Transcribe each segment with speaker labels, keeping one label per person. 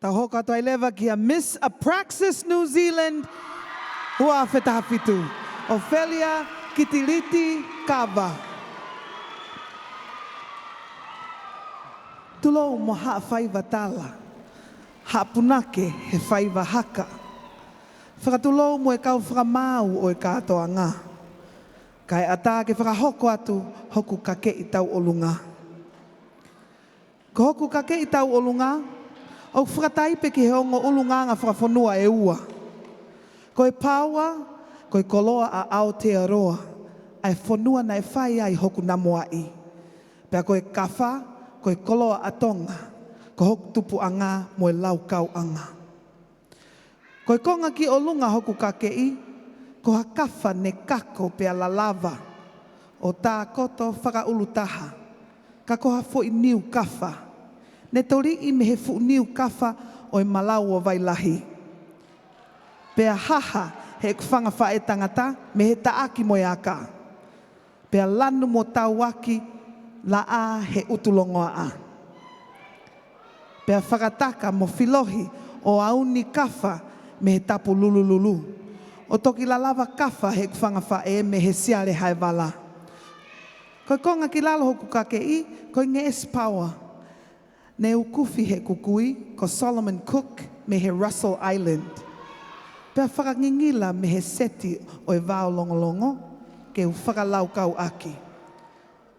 Speaker 1: Tahoka toi leva ki a Miss Apraxis New Zealand hua whetahafitu. Ophelia Kitiliti Kava. Tulo mo ha whaiva tala. Ha punake he whaiva haka. Whakatulo mo e kau whakamau o e katoa ngā. Kai ata ke whakahoko atu hoku kake i tau olunga. Ko hoku kake i tau olunga, o whakataipe ki he ongo olunga ngā whakafonua e ua. Ko e pāua, ko e koloa a Aotearoa, ai whanua na e whai ai hoku namoai. Pea ko e kawha, ko e koloa a tonga, ko hoku tupu anga mo e lau kau anga. Ko e konga ki olunga hoku kakei, ko hakafa ne kako pea la lava, o tā koto whakaulutaha, ka koha fo i niu kafa, ne tori i me he fu niu kafa o e malau o vailahi. Pea haha he kuwhanga whae tangata me he taaki mo e aka. Pea lanu mo tauaki la a he utulongoa a. Pea whakataka mo filohi o auni kafa me he tapu lulululu. O toki la lava kafa he kuwhanga whae me he siare hai wala. Koe konga ki lalo hoku kakei, koe nge S-Power. Ne ukufi he kukui, ko Solomon Cook me he Russell Island. Pea whakangingila me he seti o e vāo longolongo, ke u whakalau kau aki.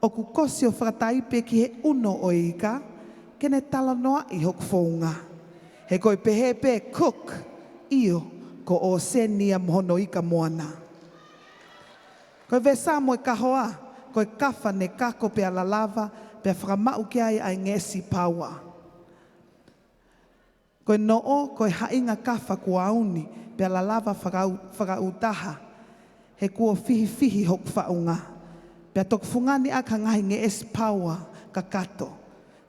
Speaker 1: O kukosi o whakataipe ki he uno o ika, ke ne tala noa i hoku whaunga. He koe pehepe Cook, io, ko o senia mohono ika moana. Koe vesa mo e kahoa, koe kafa ne kako pea la lava, pea whakamau ki ai ngesi paua. Koe noo, koe hainga kafa kua auni, pea la lava whakautaha, he kua fihi fihi hoku whaunga. Pea toku fungani aka ngahi nge esi paua ka kato,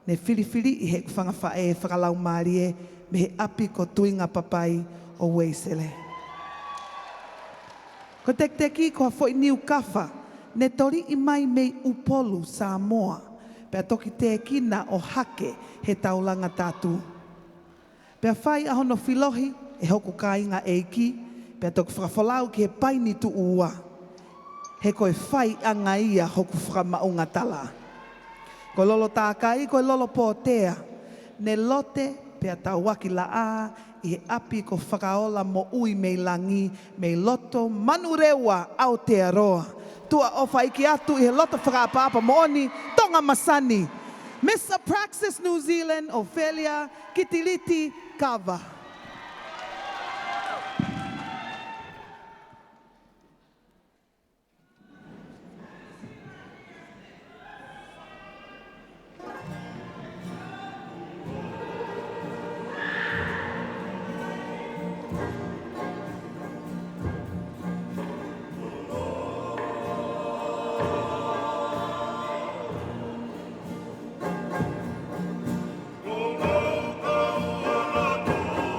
Speaker 1: ne whiriwhiri i he kuwhanga whae whakalau maarie, me he api ko tuinga papai o Weisele. Ko tekteki ko hafo i niu kafa, ne tori i mai mei upolu Samoa, pea toki te kina o hake he taulanga tātu. Pea whai ahono filohi e hoku kāinga eiki, pea toki whakafolau ki he paini tu ua. He koe whai anga ia hoku whakamaunga tala. Ko lolo tākai, ko lolo pōtea, ne lote pea tauaki la a, i he api ko whakaola mo ui mei langi, mei loto manurewa Aotearoa. Tua ofa iki atu i he loto whakaapapa mooni, tonga masani. Miss Apraxis New Zealand, Ophelia Kitiliti Kava.
Speaker 2: Go, go, go, go, go.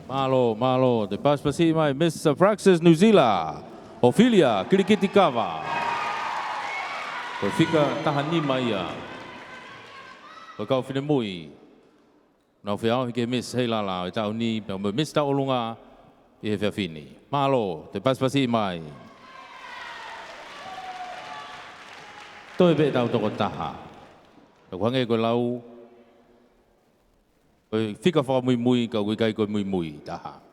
Speaker 2: Malo, te paspasi mai Miss Praxis New Zealand, Ophelia Kirikitikava. Ko fika tahan ni mai ia. Ko kau fine mui. Nau whiau hike Miss Heilala e tau ni, me Miss ta olunga i he whiawhini. Malo, te paspasi mai. Toi be tau toko taha. Ko hange ko lau. Ko fika wha mui mui, ka wikai ko mui mui taha.